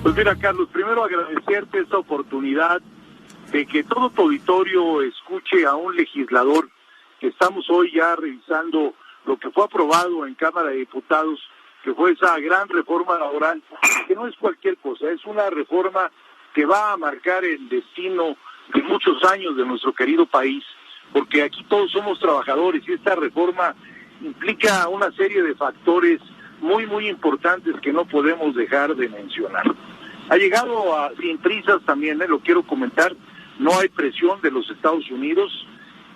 Pues mira, Carlos, primero agradecerte esta oportunidad de que todo tu auditorio escuche a un legislador que estamos hoy ya revisando lo que fue aprobado en Cámara de Diputados, que fue esa gran reforma laboral, que no es cualquier cosa, es una reforma que va a marcar el destino de muchos años de nuestro querido país, porque aquí todos somos trabajadores y esta reforma implica una serie de factores muy, muy importantes que no podemos dejar de mencionar. Ha llegado sin prisas también, lo quiero comentar, no hay presión de los Estados Unidos,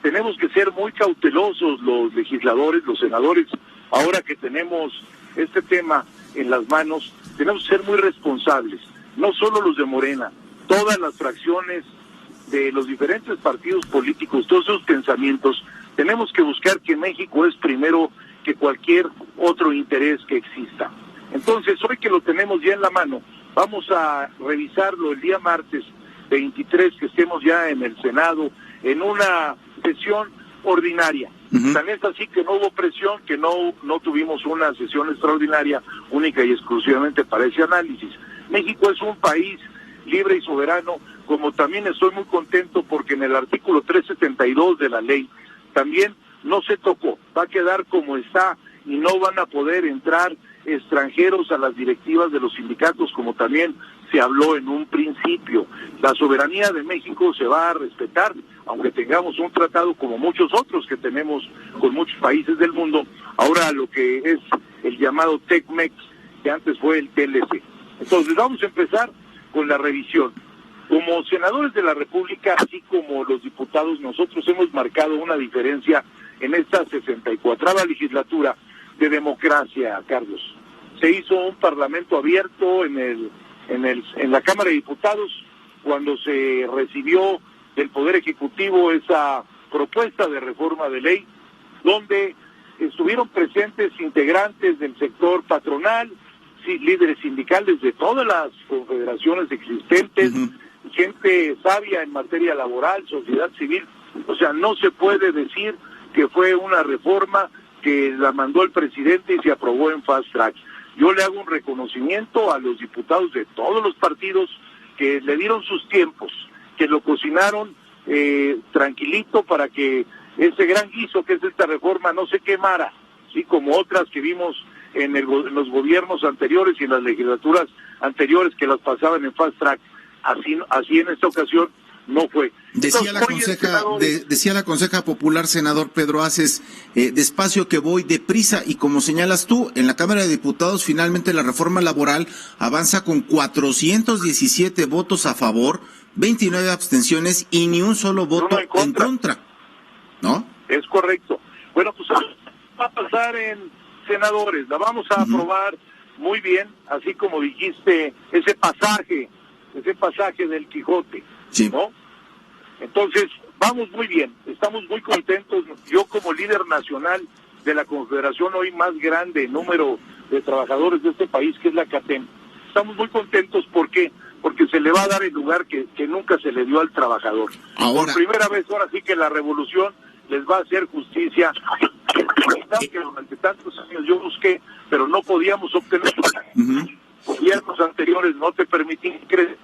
tenemos que ser muy cautelosos los legisladores, los senadores, ahora que tenemos este tema en las manos, tenemos que ser muy responsables, no solo los de Morena, todas las fracciones de los diferentes partidos políticos, todos esos pensamientos, tenemos que buscar que México es primero que cualquier otro interés que exista. Entonces, hoy que lo tenemos ya en la mano, vamos a revisarlo el día martes 23, que estemos ya en el Senado, en una sesión ordinaria. Tan es así que no hubo presión, que no tuvimos una sesión extraordinaria única y exclusivamente para ese análisis. México es un país libre y soberano, como también estoy muy contento porque en el artículo 372 de la ley también no se tocó, va a quedar como está y no van a poder entrar extranjeros a las directivas de los sindicatos, como también se habló en un principio. La soberanía de México se va a respetar, aunque tengamos un tratado como muchos otros que tenemos con muchos países del mundo, ahora lo que es el llamado TECMEX, que antes fue el TLC. Entonces vamos a empezar con la revisión. Como senadores de la República, así como los diputados, nosotros hemos marcado una diferencia en esta 64ª legislatura de democracia, Carlos. Se hizo un parlamento abierto en la Cámara de Diputados cuando se recibió del Poder Ejecutivo esa propuesta de reforma de ley, donde estuvieron presentes integrantes del sector patronal, líderes sindicales de todas las confederaciones existentes, gente sabia en materia laboral, sociedad civil. O sea, no se puede decir que fue una reforma que la mandó el presidente y se aprobó en fast track. Yo le hago un reconocimiento a los diputados de todos los partidos que le dieron sus tiempos, que lo cocinaron tranquilito para que ese gran guiso que es esta reforma no se quemara, así como otras que vimos en los gobiernos anteriores y en las legislaturas anteriores que las pasaban en fast track. Así en esta ocasión no fue. Decía la conseja popular, senador Pedro Aces, despacio que voy, deprisa, y como señalas tú, en la Cámara de Diputados finalmente la reforma laboral avanza con 417 votos a favor, 29 abstenciones y ni un solo voto en contra, ¿no? Es correcto. Bueno, pues va a pasar en senadores, la vamos a aprobar muy bien, así como dijiste, ese pasaje del Quijote, sí, ¿no? Entonces, vamos muy bien, estamos muy contentos. Yo como líder nacional de la confederación hoy más grande número de trabajadores de este país, que es la CATEM, estamos muy contentos. ¿Por qué? Porque se le va a dar el lugar que nunca se le dio al trabajador. Por primera vez, ahora sí que la revolución les va a hacer justicia, que durante tantos años yo busqué, pero no podíamos obtener. Gobiernos anteriores no te permitían creer.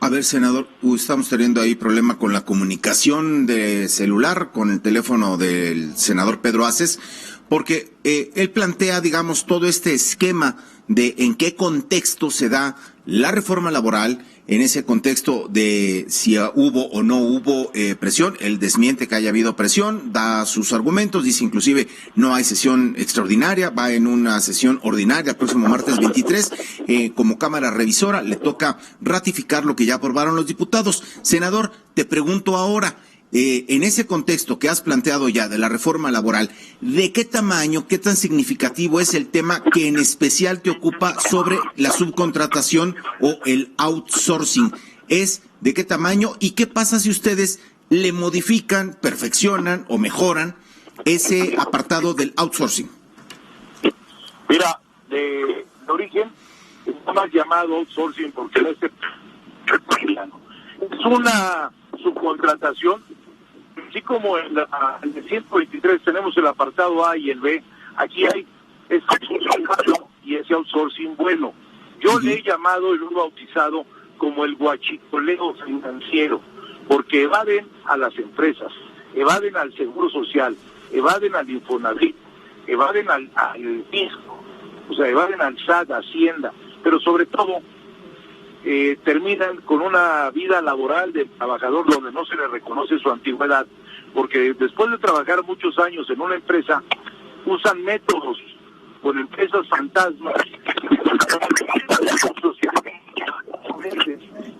A ver, senador, estamos teniendo ahí problema con la comunicación de celular, con el teléfono del senador Pedro Aces, porque él plantea, digamos, todo este esquema de en qué contexto se da la reforma laboral, en ese contexto de si hubo o no hubo presión. Él desmiente que haya habido presión, da sus argumentos, dice inclusive no hay sesión extraordinaria, va en una sesión ordinaria el próximo martes 23, como Cámara Revisora le toca ratificar lo que ya aprobaron los diputados. Senador, te pregunto ahora, en ese contexto que has planteado ya de la reforma laboral, ¿de qué tamaño, qué tan significativo es el tema que en especial te ocupa sobre la subcontratación o el outsourcing? ¿De qué tamaño y qué pasa si ustedes le modifican, perfeccionan o mejoran ese apartado del outsourcing? Mira, de origen está más llamado outsourcing porque es una subcontratación. Así como en el 123 tenemos el apartado A y el B, aquí hay ese outsourcing y ese outsourcing bueno. Yo le he llamado y lo he bautizado como el huachicoleo financiero, porque evaden a las empresas, evaden al Seguro Social, evaden al Infonavit, evaden al fisco, o sea, evaden al SAT, Hacienda, pero sobre todo terminan con una vida laboral del trabajador donde no se le reconoce su antigüedad, porque después de trabajar muchos años en una empresa, usan métodos con empresas fantasmas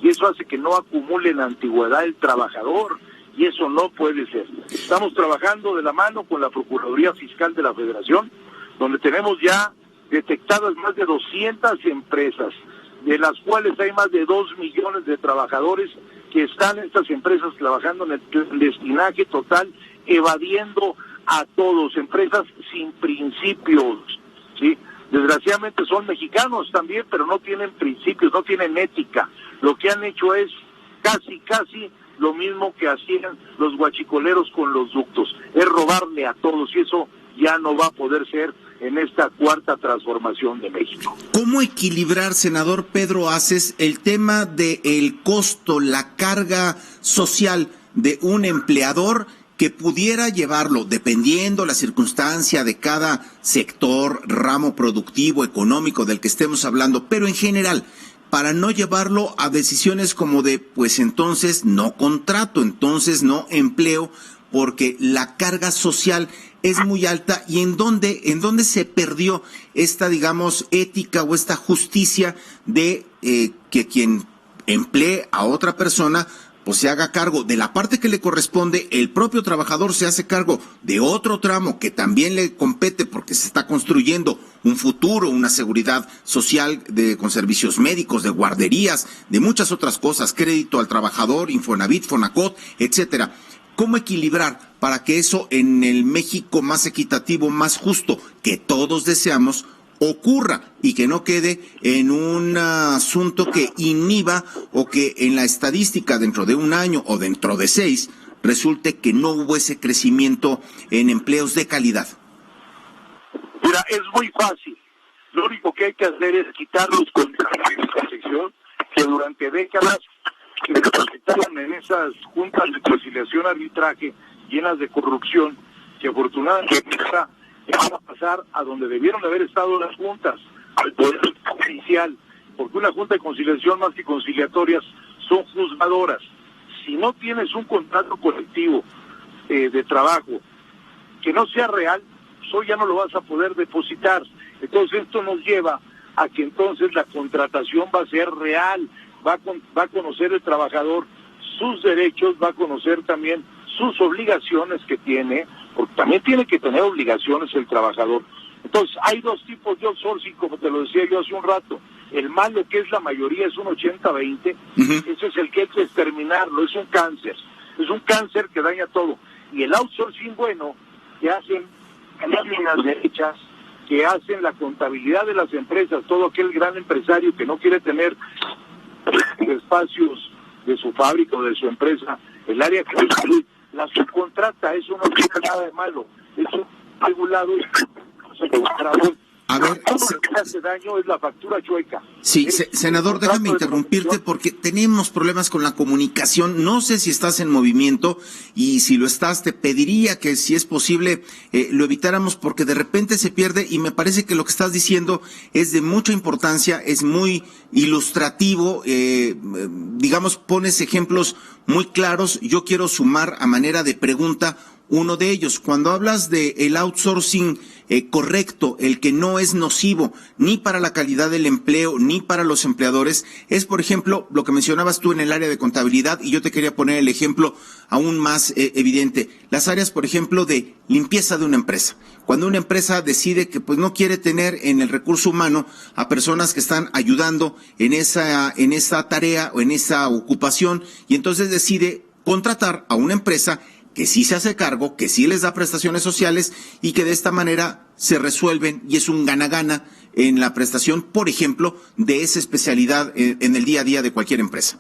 y eso hace que no acumule la antigüedad el trabajador, y eso no puede ser. Estamos trabajando de la mano con la Procuraduría Fiscal de la Federación, donde tenemos ya detectadas más de 200 empresas, de las cuales hay más de 2 millones de trabajadores que están en estas empresas trabajando en el clandestinaje total, evadiendo a todos, empresas sin principios, ¿sí? Desgraciadamente son mexicanos también, pero no tienen principios, no tienen ética. Lo que han hecho es casi lo mismo que hacían los guachicoleros con los ductos, es robarle a todos, y eso ya no va a poder ser en esta cuarta transformación de México. ¿Cómo equilibrar, senador Pedro Aces, el tema del costo, la carga social de un empleador que pudiera llevarlo, dependiendo la circunstancia de cada sector, ramo productivo, económico del que estemos hablando, pero en general, para no llevarlo a decisiones como de, pues entonces no contrato, entonces no empleo, porque la carga social es muy alta? ¿Y en dónde se perdió esta, digamos, ética o esta justicia de que quien emplee a otra persona pues se haga cargo de la parte que le corresponde, el propio trabajador se hace cargo de otro tramo que también le compete porque se está construyendo un futuro, una seguridad social con servicios médicos, de guarderías, de muchas otras cosas, crédito al trabajador, Infonavit, Fonacot, etcétera? ¿Cómo equilibrar para que eso en el México más equitativo, más justo, que todos deseamos, ocurra y que no quede en un asunto que inhiba o que en la estadística dentro de un año o dentro de 6 resulte que no hubo ese crecimiento en empleos de calidad? Mira, es muy fácil. Lo único que hay que hacer es quitar los contratos de concesión que durante décadas se presentaron en esas juntas de conciliación arbitraje llenas de corrupción, que afortunadamente van a pasar a donde debieron de haber estado las juntas, al Poder Judicial, porque una junta de conciliación más que conciliatorias son juzgadoras. Si no tienes un contrato colectivo de trabajo que no sea real, eso ya no lo vas a poder depositar. Entonces esto nos lleva a que entonces la contratación va a ser real, va a conocer el trabajador sus derechos, va a conocer también sus obligaciones que tiene, porque también tiene que tener obligaciones el trabajador. Entonces, hay dos tipos de outsourcing, como te lo decía yo hace un rato. El malo, que es la mayoría, es un 80-20, ese es el que hay que exterminarlo, es un cáncer que daña todo. Y el outsourcing bueno, que hacen las derechas, que hacen la contabilidad de las empresas, todo aquel gran empresario que no quiere tener espacios de su fábrica o de su empresa, el área que la subcontrata, eso no tiene nada de malo, eso regulado y a ver, lo que hace daño es la factura chueca. Sí, senador, déjame interrumpirte porque tenemos problemas con la comunicación. No sé si estás en movimiento y si lo estás, te pediría que si es posible lo evitáramos porque de repente se pierde y me parece que lo que estás diciendo es de mucha importancia, es muy ilustrativo, digamos, pones ejemplos muy claros. Yo quiero sumar a manera de pregunta uno de ellos. Cuando hablas de el outsourcing correcto, el que no es nocivo ni para la calidad del empleo ni para los empleadores, es por ejemplo lo que mencionabas tú en el área de contabilidad, y yo te quería poner el ejemplo aún más evidente, las áreas por ejemplo de limpieza de una empresa. Cuando una empresa decide que pues no quiere tener en el recurso humano a personas que están ayudando en esa tarea o en esa ocupación, y entonces decide contratar a una empresa que sí se hace cargo, que sí les da prestaciones sociales y que de esta manera se resuelven y es un gana-gana en la prestación, por ejemplo, de esa especialidad en el día a día de cualquier empresa.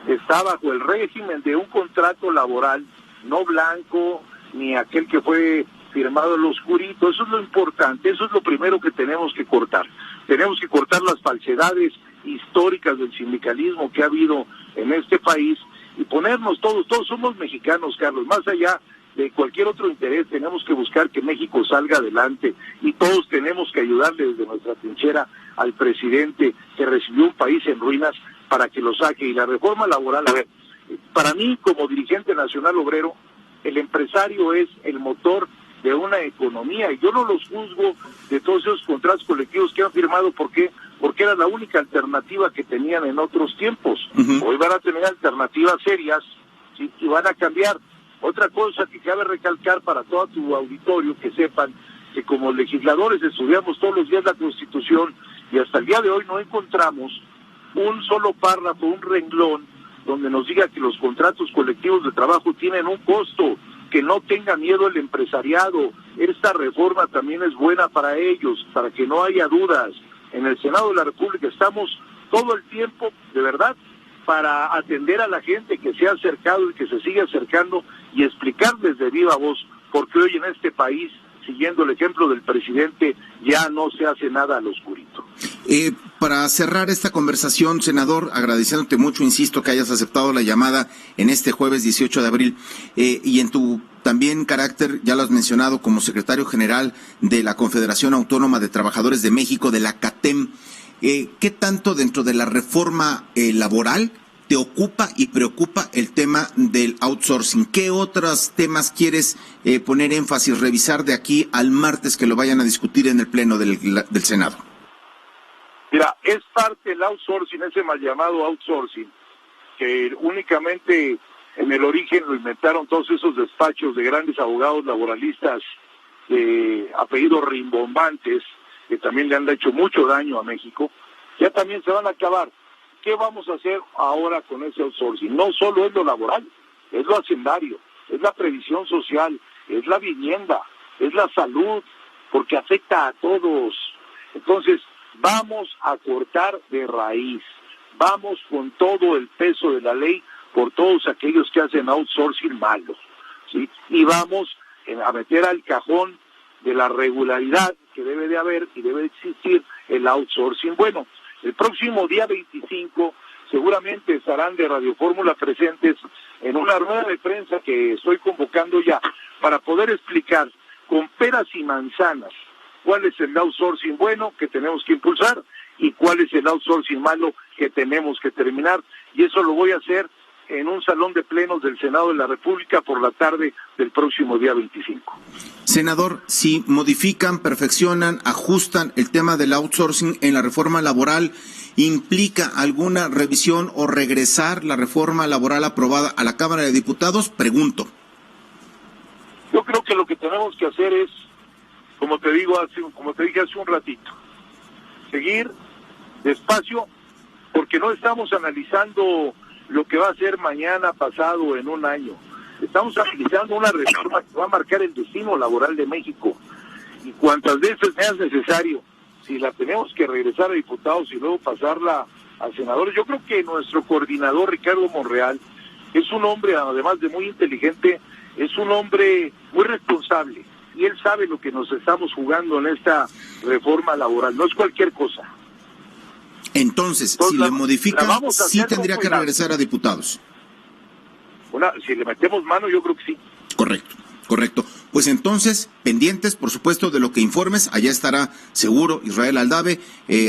Está bajo el régimen de un contrato laboral, no blanco, ni aquel que fue firmado al oscurito. Eso es lo importante, eso es lo primero que tenemos que cortar. Tenemos que cortar las falsedades históricas del sindicalismo que ha habido en este país y ponernos todos somos mexicanos, Carlos, más allá de cualquier otro interés, tenemos que buscar que México salga adelante y todos tenemos que ayudarle desde nuestra trinchera al presidente que recibió un país en ruinas para que lo saque. Y la reforma laboral, a ver, para mí como dirigente nacional obrero, el empresario es el motor de una economía y yo no los juzgo de todos esos contratos colectivos que han firmado. ¿Por qué? Porque era la única alternativa que tenían en otros tiempos. Hoy van a tener alternativas serias, ¿sí? Y van a cambiar. Otra cosa que cabe recalcar para todo tu auditorio, que sepan que como legisladores estudiamos todos los días la Constitución y hasta el día de hoy no encontramos un solo párrafo, un renglón, donde nos diga que los contratos colectivos de trabajo tienen un costo, que no tenga miedo el empresariado. Esta reforma también es buena para ellos, para que no haya dudas. En el Senado de la República estamos todo el tiempo, de verdad, para atender a la gente que se ha acercado y que se sigue acercando y explicarles de viva voz porque hoy en este país, siguiendo el ejemplo del presidente, ya no se hace nada al oscurito. Para cerrar esta conversación, senador, agradeciéndote mucho, insisto, que hayas aceptado la llamada en este jueves 18 de abril, y en tu también carácter, ya lo has mencionado, como secretario general de la Confederación Autónoma de Trabajadores de México, de la CATEM, ¿qué tanto dentro de la reforma laboral te ocupa y preocupa el tema del outsourcing? ¿Qué otros temas quieres poner énfasis, revisar de aquí al martes que lo vayan a discutir en el Pleno del Senado? Mira, es parte del outsourcing, ese mal llamado outsourcing, que únicamente en el origen lo inventaron todos esos despachos de grandes abogados laboralistas de apellidos rimbombantes, que también le han hecho mucho daño a México. Ya también se van a acabar. ¿Qué vamos a hacer ahora con ese outsourcing? No solo es lo laboral, es lo hacendario, es la previsión social, es la vivienda, es la salud, porque afecta a todos. Entonces, vamos a cortar de raíz, vamos con todo el peso de la ley por todos aquellos que hacen outsourcing malos, ¿sí? Y vamos a meter al cajón de la regularidad que debe de haber y debe de existir el outsourcing. Bueno, el próximo día 25 seguramente estarán de Radio Fórmula presentes en una rueda de prensa que estoy convocando ya para poder explicar con peras y manzanas cuál es el outsourcing bueno que tenemos que impulsar y cuál es el outsourcing malo que tenemos que terminar. Y eso lo voy a hacer en un salón de plenos del Senado de la República por la tarde del próximo día 25. Senador, si modifican, perfeccionan, ajustan el tema del outsourcing en la reforma laboral, ¿implica alguna revisión o regresar la reforma laboral aprobada a la Cámara de Diputados? Pregunto. Yo creo que lo que tenemos que hacer es, como te dije hace un ratito, seguir despacio, porque no estamos analizando lo que va a ser mañana, pasado, en un año. Estamos analizando una reforma que va a marcar el destino laboral de México. Y cuantas veces sea necesario, si la tenemos que regresar a diputados y luego pasarla a senadores. Yo creo que nuestro coordinador, Ricardo Monreal, es un hombre, además de muy inteligente, es un hombre muy responsable. Y él sabe lo que nos estamos jugando en esta reforma laboral. No es cualquier cosa. Entonces si le modifican, sí tendría que regresar a diputados. Si le metemos mano, yo creo que sí. Correcto. Pues entonces, pendientes, por supuesto, de lo que informes. Allá estará seguro Israel Aldave,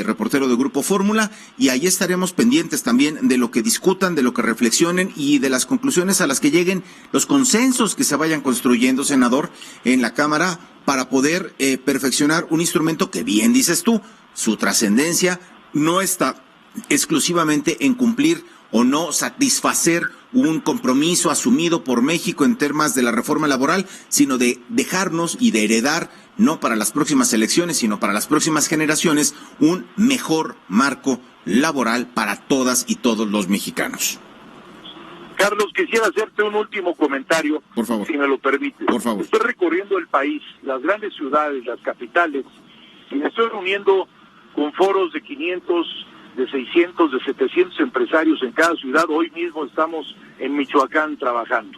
reportero de Grupo Fórmula, y allí estaremos pendientes también de lo que discutan, de lo que reflexionen y de las conclusiones a las que lleguen, los consensos que se vayan construyendo, senador, en la Cámara, para poder perfeccionar un instrumento que, bien dices tú, su trascendencia no está exclusivamente en cumplir o no satisfacer un compromiso asumido por México en temas de la reforma laboral, sino de dejarnos y de heredar, no para las próximas elecciones, sino para las próximas generaciones, un mejor marco laboral para todas y todos los mexicanos. Carlos, quisiera hacerte un último comentario, por favor, si me lo permites. Por favor. Estoy recorriendo el país, las grandes ciudades, las capitales, y me estoy reuniendo con foros de 500, de 600, de 700 empresarios en cada ciudad. Hoy mismo estamos en Michoacán trabajando.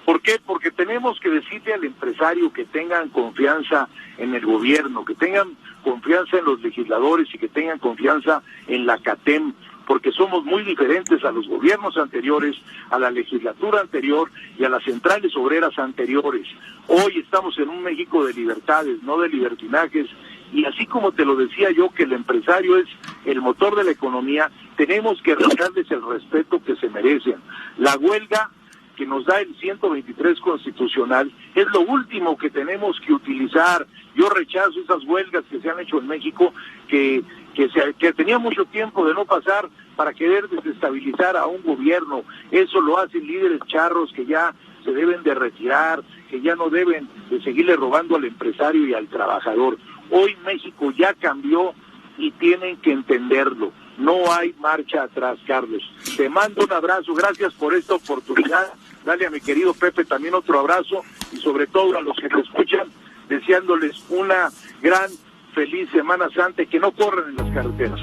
¿Por qué? Porque tenemos que decirle al empresario que tengan confianza en el gobierno, que tengan confianza en los legisladores y que tengan confianza en la CATEM, porque somos muy diferentes a los gobiernos anteriores, a la legislatura anterior y a las centrales obreras anteriores. Hoy estamos en un México de libertades, no de libertinajes, y así como te lo decía yo, que el empresario es el motor de la economía, tenemos que darles el respeto que se merecen. La huelga que nos da el 123 constitucional es lo último que tenemos que utilizar. Yo rechazo esas huelgas que se han hecho en México, que tenía mucho tiempo de no pasar para querer desestabilizar a un gobierno. Eso lo hacen líderes charros que ya se deben de retirar, que ya no deben de seguirle robando al empresario y al trabajador. Hoy México ya cambió y tienen que entenderlo. No hay marcha atrás, Carlos. Te mando un abrazo, gracias por esta oportunidad. Dale a mi querido Pepe también otro abrazo y sobre todo a los que te escuchan, deseándoles una gran, feliz Semana Santa y que no corran en las carreteras.